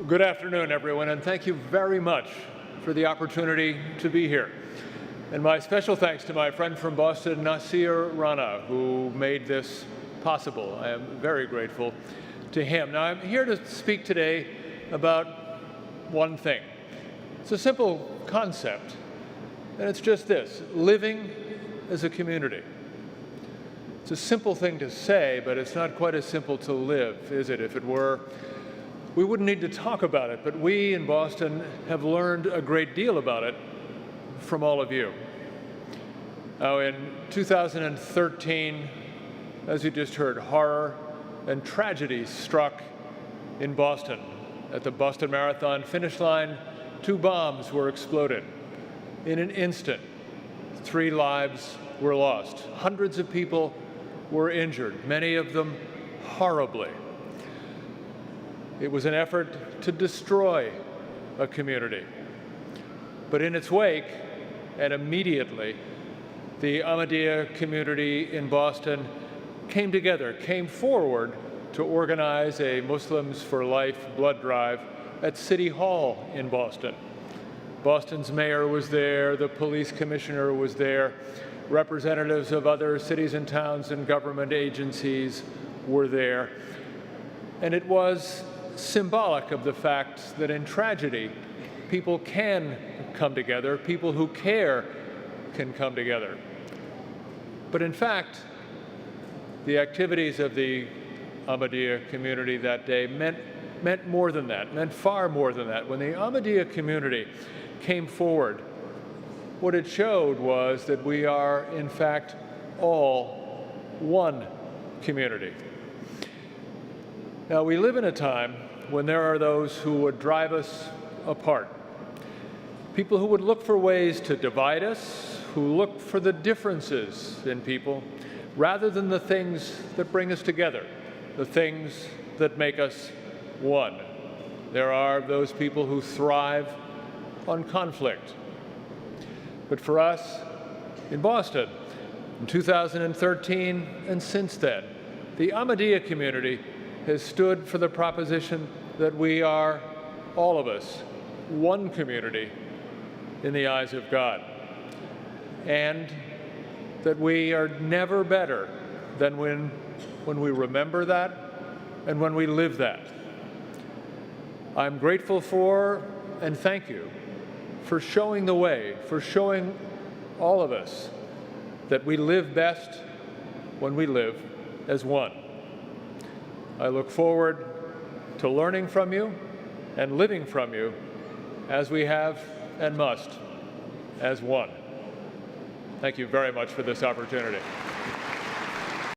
Good afternoon, everyone, and thank you very much for the opportunity to be here. And my special thanks to my friend from Boston, Nasir Rana, who made this possible. I am very grateful to him. Now, I'm here to speak today about one thing. It's a simple concept, and it's just this: living as a community. It's a simple thing to say, but it's not quite as simple to live, is it? If it were, we wouldn't need to talk about it, but we in Boston have learned a great deal about it from all of you. Now, in 2013, as you just heard, horror and tragedy struck in Boston. At the Boston Marathon finish line, 2 bombs were exploded. In an instant, 3 lives were lost. Hundreds of people were injured, many of them horribly. It was an effort to destroy a community. But in its wake, and immediately, the Ahmadiyya community in Boston came together, came forward to organize a Muslims for Life blood drive at City Hall in Boston. Boston's mayor was there, the police commissioner was there, representatives of other cities and towns and government agencies were there. And it was symbolic of the fact that in tragedy, people can come together, people who care can come together. But in fact, the activities of the Ahmadiyya community that day meant more than that, meant far more than that. When the Ahmadiyya community came forward, what it showed was that we are, in fact, all one community. Now, we live in a time when there are those who would drive us apart, people who would look for ways to divide us, who look for the differences in people, rather than the things that bring us together, the things that make us one. There are those people who thrive on conflict. But for us in Boston, in 2013 and since then, the Ahmadiyya community has stood for the proposition that we are, all of us, one community in the eyes of God, and that we are never better than when we remember that and when we live that. I'm grateful for and thank you for showing the way, for showing all of us that we live best when we live as one. I look forward to learning from you and living from you as we have and must as one. Thank you very much for this opportunity.